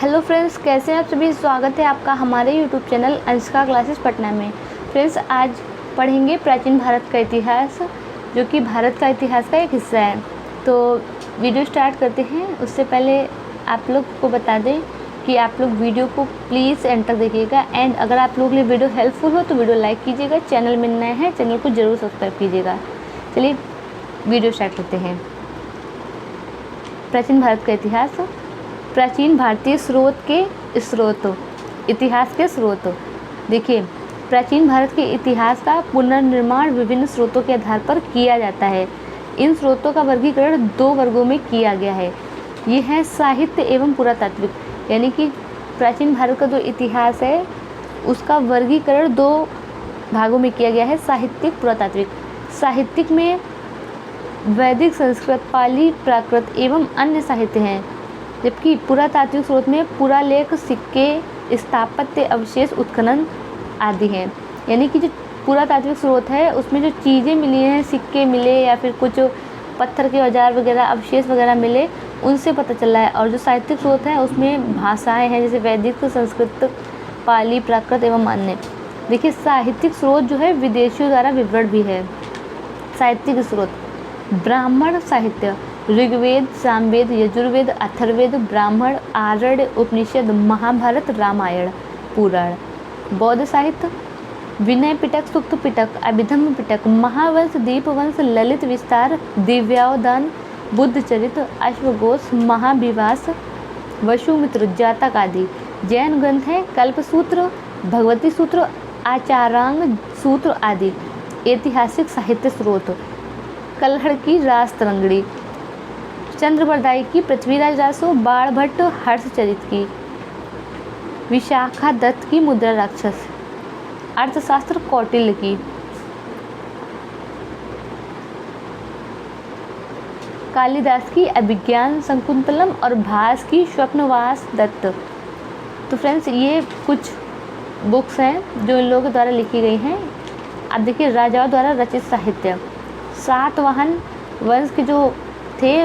Hello friends, कैसे हैं आप सभी। स्वागत है आपका हमारे YouTube channel Anshika classes Patna में। फ्रेंड्स, आज पढ़ेंगे प्राचीन भारत का इतिहास, जो कि भारत का इतिहास का एक हिस्सा है। तो वीडियो स्टार्ट करते हैं। उससे पहले आप लोग को बता दें कि आप लोग वीडियो को प्लीज़ एंड तक देखिएगा, एंड अगर आप लोगों के लिए वीडियो हेल्पफुल हो तो वीडियो लाइक कीजिएगा। चैनल में नए हैं, चैनल को ज़रूर सब्सक्राइब कीजिएगा। चलिए वीडियो स्टार्ट करते हैं। प्राचीन भारत का इतिहास। प्राचीन भारतीय इतिहास के स्रोत। देखिए, प्राचीन भारत के इतिहास का पुनर्निर्माण विभिन्न स्रोतों के आधार पर किया जाता है। इन स्रोतों का वर्गीकरण 2 वर्गों में किया गया है। ये है साहित्य एवं पुरातात्विक। यानी कि प्राचीन भारत का जो इतिहास है उसका वर्गीकरण 2 भागों में किया गया है, साहित्यिक, पुरातात्विक। साहित्यिक में वैदिक, संस्कृत, पाली, प्राकृत एवं अन्य साहित्य हैं, जबकि पुरातात्विक स्रोत में पुरालेख, सिक्के, स्थापत्य अवशेष, उत्खनन आदि हैं। यानी कि जो पुरातात्विक स्रोत है उसमें जो चीज़ें मिली हैं, सिक्के मिले या फिर कुछ पत्थर के औजार वगैरह, अवशेष वगैरह मिले, उनसे पता चल रहा है। और जो साहित्यिक स्रोत हैं उसमें भाषाएं हैं, जैसे वैदिक, संस्कृत, पाली, प्राकृत एवं अन्य। देखिए, साहित्यिक स्रोत जो है विदेशियों द्वारा विवरण भी है। साहित्यिक स्रोत: ब्राह्मण साहित्य, ऋग्वेद, सामवेद, यजुर्वेद, अथर्ववेद, ब्राह्मण, आरण्य, उपनिषद, महाभारत, रामायण, पुराण। बौद्ध साहित्य: विनय पिटक, सूक्त पिटक, अभिधम्म पिटक, महावंश, दीपवंश, ललित विस्तार, दिव्यावदान, बुद्ध चरित्र, अश्वघोष, महाविवास, वसुमित्र, जातक आदि। जैन ग्रंथ हैं कल्पसूत्र, भगवती सूत्र, आचारांग सूत्र आदि। ऐतिहासिक साहित्य स्रोत: कल्हड़ की राजतरंगिणी, चंद्रबरदाई की पृथ्वीराज रासो, बाणभट्ट हर्षचरित की, विशाखा दत्त की मुद्रा राक्षस। अर्थशास्त्र: कौटिल्य की। कालिदास की अभिज्ञान शकुंतलम और भास की स्वप्नवास दत्त। तो फ्रेंड्स, ये कुछ बुक्स हैं जो इन लोगों द्वारा लिखी गई हैं। अब देखिए, राजाओं द्वारा रचित साहित्य। सातवाहन वंश के जो थे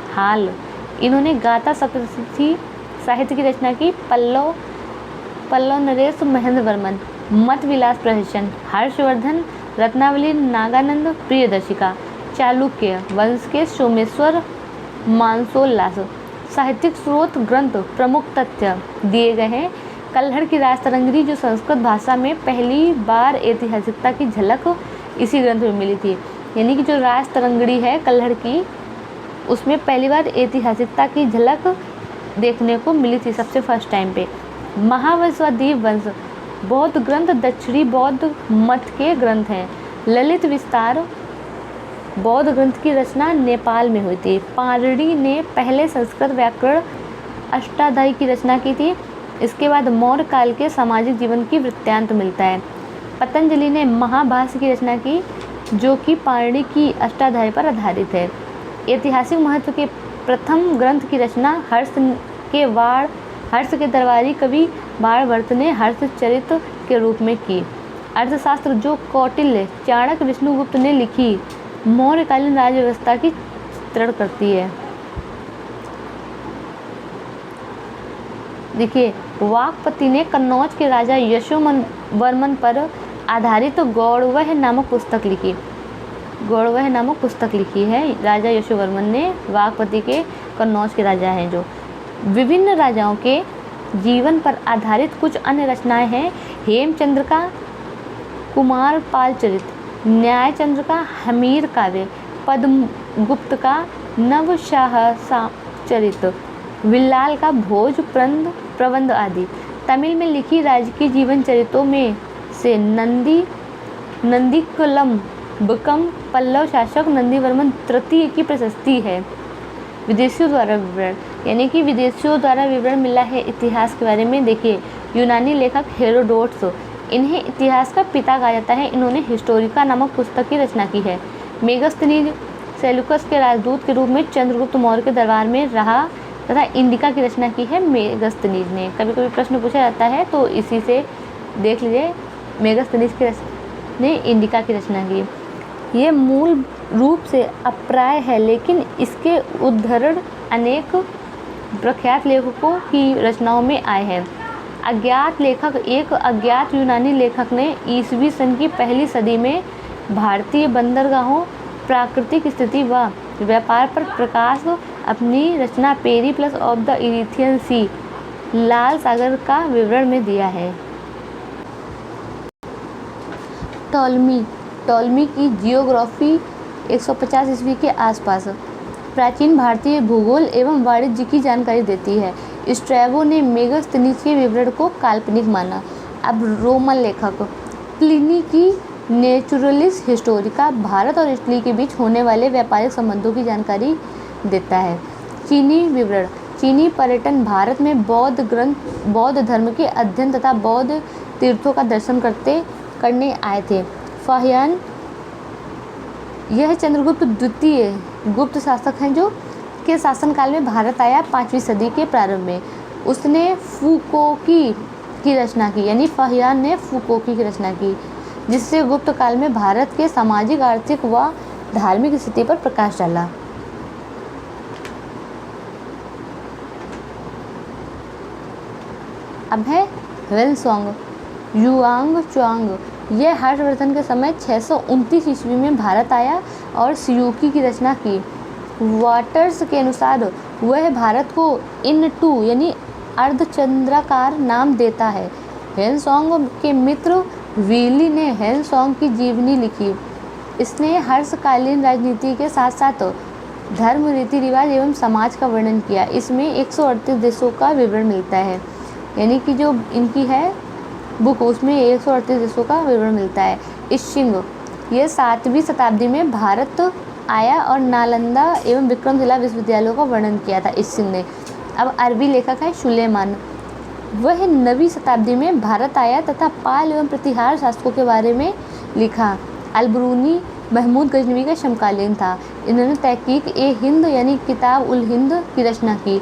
हाल, इन्होंने गाथा सप्तशती साहित्य की रचना की। पल्लव नरेश महेंद्र वर्मन, मत विलास प्रहसन, हर्षवर्धन, रत्नावली, नागानंद, प्रियदर्शिका। चालुक्य वंश के सोमेश्वर मानसोल्लास। साहित्यिक स्रोत ग्रंथ प्रमुख तथ्य दिए गए हैं। कल्हड़ की राजतरंगिणी, जो संस्कृत भाषा में पहली बार ऐतिहासिकता की झलक इसी ग्रंथ में मिली थी। यानी कि जो राजतरंगिणी है कल्हड़ की, उसमें पहली बार ऐतिहासिकता की झलक देखने को मिली थी, सबसे फर्स्ट टाइम पे। महावंश व दीपवंश बौद्ध ग्रंथ दक्षिणी बौद्ध मत के ग्रंथ हैं। ललित विस्तार बौद्ध ग्रंथ की रचना नेपाल में हुई थी। पाणिनि ने पहले संस्कृत व्याकरण अष्टाध्यायी की रचना की थी। इसके बाद मौर्य काल के सामाजिक जीवन की वृत्तांत मिलता है। पतंजलि ने महाभाष्य की रचना की, जो कि पाणिनि की अष्टाध्यायी पर आधारित है। ऐतिहासिक महत्व के प्रथम ग्रंथ की रचना हर्ष के दरबारी कवि बाणभट्ट ने हर्षचरित के रूप में की। अर्थशास्त्र, जो कौटिल्य, चाणक्य, विष्णुगुप्त ने लिखी, मौर्यकालीन राज्य व्यवस्था की चित्रण करती है। देखिए, वाकपति ने कन्नौज के राजा यशोवर्मन पर आधारित गौड़वह नामक पुस्तक लिखी है। राजा यशोवर्मन ने, वाकपति के कन्नौज के राजा हैं जो। विभिन्न राजाओं के जीवन पर आधारित कुछ अन्य रचनाएं हैं। हेमचंद्र का कुमारपाल चरित, न्यायचंद्र का हमीर काव्य, पद्मगुप्त का नवशाह चरित, विल्लाल का भोज प्रबंध आदि। तमिल में लिखी राजकीय जीवन चरित्रों में से नंदीकलम बकम पल्लव शासक नंदीवर्मन तृतीय की प्रशस्ति है। विदेशियों द्वारा विवरण, यानी कि विदेशियों द्वारा विवरण मिला है इतिहास के बारे में। देखिए, यूनानी लेखक हेरोडोटस, इन्हें इतिहास का पिता कहा जाता है। इन्होंने हिस्टोरिका नामक पुस्तक की रचना की है। मेगस्थनीज सेल्यूकस के राजदूत के रूप में चंद्रगुप्त मौर्य के दरबार में रहा तथा इंडिका की रचना की है मेगस्थनीज ने। कभी कभी प्रश्न पूछा जाता है तो इसी से देख लीजिए, मेगस्थनीज ने इंडिका की रचना की। ये मूल रूप से अप्राय है, लेकिन इसके उद्धरण अनेक प्रख्यात लेखकों की रचनाओं में आए हैं। अज्ञात लेखक, एक अज्ञात यूनानी लेखक ने ईसवी सन की पहली सदी में भारतीय बंदरगाहों, प्राकृतिक स्थिति व व्यापार पर प्रकाश अपनी रचना पेरिप्लस ऑफ द इरिथियन सी, लाल सागर का विवरण में दिया है। टॉलमी की जियोग्राफी 150 ईस्वी के आसपास प्राचीन भारतीय भूगोल एवं वाणिज्य की जानकारी देती है। स्ट्रैबो ने मेगास्थनीज के विवरण को काल्पनिक माना। अब रोमन लेखक प्लिनी की नेचुरलिस हिस्टोरिका भारत और इटली के बीच होने वाले व्यापारिक संबंधों की जानकारी देता है। चीनी विवरण, चीनी पर्यटन भारत में बौद्ध धर्म के अध्ययन तथा बौद्ध तीर्थों का दर्शन करने आए थे। फाहियान, यह चंद्रगुप्त द्वितीय गुप्त शासक हैं जो के शासनकाल में भारत आया 5वीं सदी के प्रारंभ में। उसने फुकोकी की रचना की, यानी फाहियान ने फुकोकी की रचना की, जिससे गुप्त काल में भारत के सामाजिक, आर्थिक व धार्मिक स्थिति पर प्रकाश डाला। अब है ह्वेनसांग युआंगचांग। यह हर्षवर्धन के समय 629 ईस्वी में भारत आया और सियूकी की रचना की। वाटर्स के अनुसार वह भारत को इन-टू यानी अर्धचंद्राकार नाम देता है। ह्वेनसांग के मित्र वीली ने ह्वेनसांग की जीवनी लिखी। इसने हर्षकालीन राजनीति के साथ साथ धर्म, रीति रिवाज एवं समाज का वर्णन किया। इसमें 138 देशों का विवरण मिलता है, यानी कि जो इनकी है बुक उसमें 138 देशों का विवरण मिलता है। इशिंग, यह 7वीं शताब्दी में भारत आया और नालंदा एवं विक्रमशिला विश्वविद्यालयों का वर्णन किया था इशिंग ने। अब अरबी लेखक है सुलेमान। वह 9वीं शताब्दी में भारत आया तथा पाल एवं प्रतिहार शासकों के बारे में लिखा। अलबरूनी महमूद गजनवी का समकालीन था। इन्होंने तहकीक-ए-हिंद यानी किताब उल हिंद की रचना की,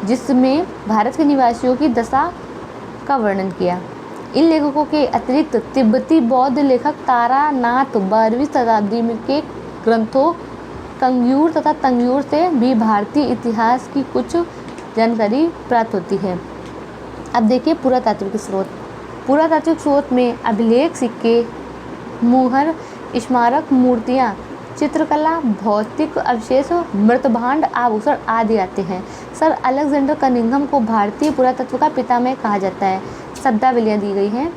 जिसमें भारत के निवासियों की दशा का वर्णन किया। इन लेखकों के अतिरिक्त तिब्बती बौद्ध लेखक तारानाथ 12वीं शताब्दी के ग्रंथों कंग्यूर तथा तंग्यूर से भी भारतीय इतिहास की कुछ जानकारी प्राप्त होती है। अब देखिए पुरातात्विक स्रोत। पुरातात्विक स्रोत में अभिलेख, सिक्के, मुहर, स्मारक मूर्तियाँ, चित्रकला, भौतिक अवशेष, मृतभांड, आभूषण आदि आते हैं। सर अलेक्जेंडर कनिंघम को भारतीय पुरातत्व का पितामह कहा जाता है। शब्दावलियाँ दी गई हैं।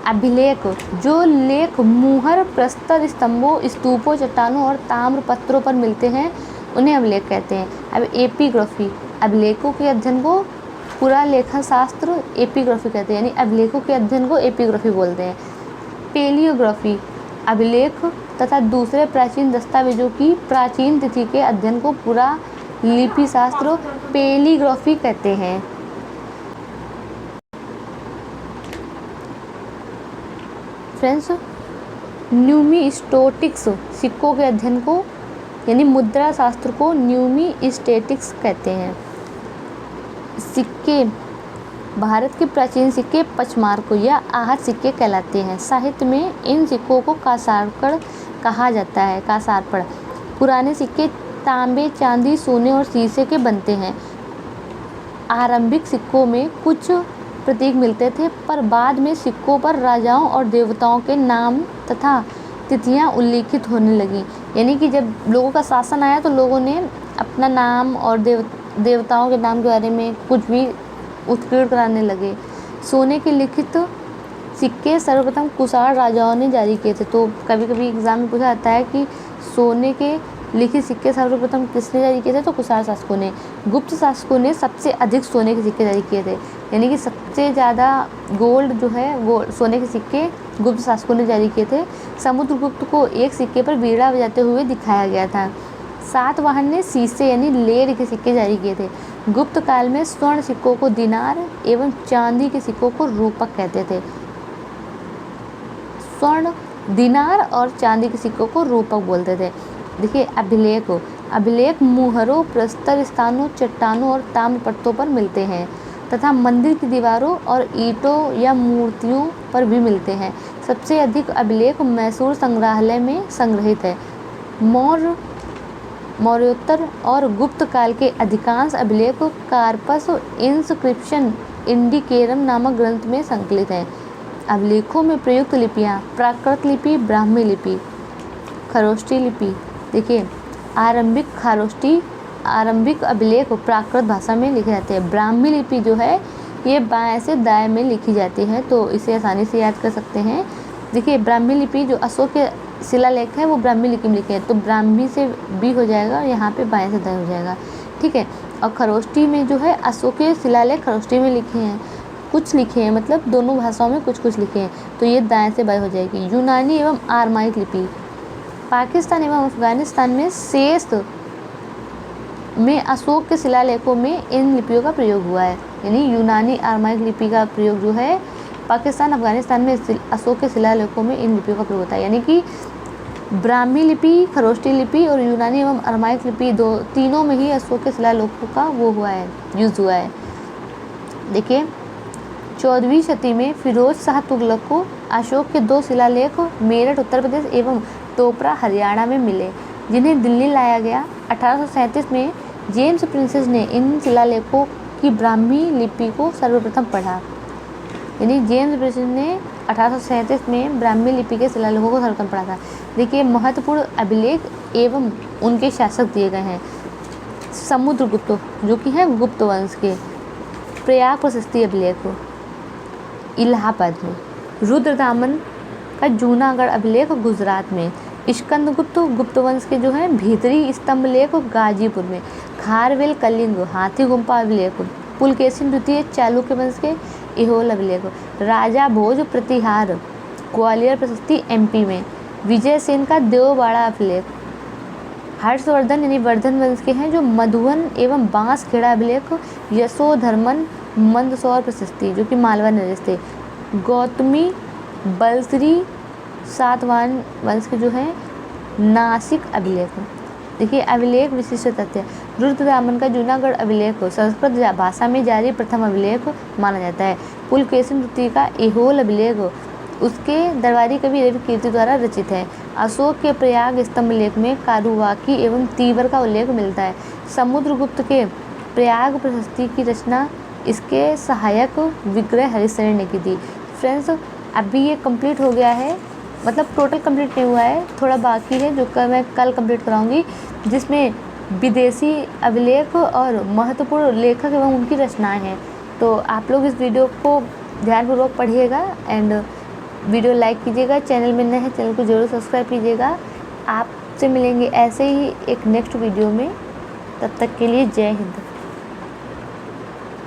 अभिलेख, जो लेख मुहर, प्रस्तर, स्तंभों, स्तूपों, चट्टानों और ताम्र पत्रों पर मिलते हैं, उन्हें अभिलेख कहते हैं। अब एपिग्राफी, अभिलेखों के अध्ययन को पुरालेखा शास्त्र एपिग्राफी कहते हैं, यानी अभिलेखों के अध्ययन को एपिग्राफी बोलते हैं। पेलियोग्राफी, अभिलेख तथा दूसरे प्राचीन दस्तावेजों की प्राचीन तिथि के अध्ययन को पुरालिपि शास्त्र पेलिग्राफी कहते हैं। फ्रेंड्स, न्यूमिस्टोटिक्स, सिक्कों के अध्ययन को यानी मुद्रा शास्त्र को न्यूमिस्टेटिक्स कहते हैं। सिक्के, भारत के प्राचीन सिक्के पचमार्क या आहत सिक्के कहलाते हैं। साहित्य में इन सिक्कों को कासारपड़ कहा जाता है। कासारपड़, पुराने सिक्के तांबे, चांदी, सोने और शीशे के बनते हैं। आरंभिक सिक्कों में कुछ प्रतीक मिलते थे, पर बाद में सिक्कों पर राजाओं और देवताओं के नाम तथा तिथियां उल्लिखित होने लगी। यानी कि जब लोगों का शासन आया तो लोगों ने अपना नाम और देवताओं के नाम के बारे में कुछ भी उत्कीर्ण कराने लगे। सोने के लिखित सिक्के सर्वप्रथम कुषाण राजाओं ने जारी किए थे। तो कभी कभी एग्जाम में पूछा जाता है कि सोने के लिखित सिक्के सर्वप्रथम किसने जारी किए थे, तो कुषाण शासकों ने। गुप्त शासकों ने सबसे अधिक सोने के सिक्के जारी किए थे, यानी कि सबसे ज़्यादा गोल्ड जो है सोने के सिक्के गुप्त शासकों ने जारी किए थे। समुद्रगुप्त को एक सिक्के पर वीणा बजाते हुए दिखाया गया था। सातवाहन ने शीशे यानी लेड के सिक्के जारी किए थे। गुप्त काल में स्वर्ण सिक्कों को दिनार एवं चांदी के सिक्कों को रूपक कहते थे। स्वर्ण दिनार और चांदी के सिक्कों को रूपक बोलते थे। देखिए अभिलेख मुहरों, प्रस्तर स्थानों, चट्टानों और ताम्रपट्टों पर मिलते हैं तथा मंदिर की दीवारों और ईंटों या मूर्तियों पर भी मिलते हैं। सबसे अधिक अभिलेख मैसूर संग्रहालय में संग्रहित है। मौर्य मौर्योत्तर और गुप्त काल के अधिकांश अभिलेख कार्पस इंस्क्रिप्शन इंडिकेरम नामक ग्रंथ में संकलित हैं। अभिलेखों में प्रयुक्त लिपियाँ प्राकृत लिपि, ब्राह्मी लिपि, खरोष्टी लिपि। देखिए आरंभिक अभिलेख प्राकृत भाषा में लिखे जाते हैं। ब्राह्मी लिपि जो है ये बाएं से दाएं में लिखी जाती है, तो इसे आसानी से याद कर सकते हैं। देखिए ब्राह्मी लिपि जो अशोक के शिलालेख है वो ब्राह्मी लिपि में लिखे हैं, तो ब्राह्मी से बी हो जाएगा और यहाँ पे बाएं से दाएं हो जाएगा, ठीक है। और खरोष्टी में जो है अशोक के शिलालेख खरोष्टी में लिखे हैं, कुछ लिखे हैं, मतलब दोनों भाषाओं में कुछ कुछ लिखे हैं, तो ये दाएं से बाएं हो जाएगी। यूनानी एवं आरमाइक लिपि पाकिस्तान एवं अफगानिस्तान में शेष में अशोक के शिलालेखों में इन लिपियों का प्रयोग हुआ है। यानी यूनानी आरमाइक लिपि का प्रयोग जो है पाकिस्तान अफगानिस्तान में अशोक के शिलालेखों में इन लिपियों का प्रयोग होता है। यानी कि ब्राह्मी लिपि, खरोष्टी लिपि और यूनानी एवं आरमाइक लिपि तीनों में ही अशोक के शिलालेखों का वो हुआ है, यूज़ हुआ है। देखिए 14वीं शती में फिरोज शाह तुगलक को अशोक के 2 शिलालेख मेरठ उत्तर प्रदेश एवं टोपरा हरियाणा में मिले, जिन्हें दिल्ली लाया गया। 1837 में जेम्स प्रिंसेस ने इन शिलालेखों की ब्राह्मी लिपि को सर्वप्रथम पढ़ा। यानी जेम्स प्रिंसेस ने 1837 में ब्राह्मी लिपि के शिलालेखों को सर्वप्रथम पढ़ा था। देखिए महत्वपूर्ण अभिलेख एवं उनके शासक दिए गए हैं। समुद्रगुप्त जो कि हैं गुप्त वंश के, प्रयाग प्रशस्ति अभिलेख इलाहाबाद में, रुद्रदामन का जूनागढ़ अभिलेख गुजरात में, स्कंदगुप्त गुप्त वंश के जो है भीतरी स्तंभ लेख गाजीपुर में, खारवेल कलिंग हाथी गुम्फा अभिलेख, पुलकेशिन द्वितीय चालुक्य वंश के ऐहोल अभिलेख, राजा भोज प्रतिहार ग्वालियर प्रशस्ति एमपी में, विजय सेन का देववाड़ा अभिलेख, हर्षवर्धन यानी वर्धन वंश के हैं जो मधुवन एवं बांसखेड़ा अभिलेख, यशोधर्मन मंदसौर प्रशस्ति जो कि मालवा नरेश थे, गौतमी बलश्री सातवाहन वंश के जो है नासिक अभिलेख। देखिए अभिलेख विशिष्ट तथ्य, रुद्रदामन का जूनागढ़ अभिलेख संस्कृत भाषा में जारी प्रथम अभिलेख माना जाता है। पुलकेशिन द्वितीय का ऐहोल अभिलेख उसके दरबारी कवि रवि कीर्ति द्वारा रचित है। अशोक के प्रयाग स्तंभ लेख में कारुवाकी एवं तीवर का उल्लेख मिलता है। समुद्रगुप्त के प्रयाग प्रशस्ति की रचना इसके सहायक विग्रह हरिश्चंद्र ने की थी। फ्रेंड्स अभी ये कंप्लीट हो गया है, मतलब टोटल कंप्लीट नहीं हुआ है, थोड़ा बाकी है जो मैं कल कंप्लीट कराऊंगी, जिसमें विदेशी अभिलेख और महत्वपूर्ण लेखक एवं उनकी रचनाएं हैं। तो आप लोग इस वीडियो को ध्यानपूर्वक पढ़िएगा एंड वीडियो लाइक कीजिएगा। चैनल में नए हैं चैनल को जरूर सब्सक्राइब कीजिएगा। आपसे मिलेंगे ऐसे ही एक नेक्स्ट वीडियो में, तब तक के लिए जय हिंद।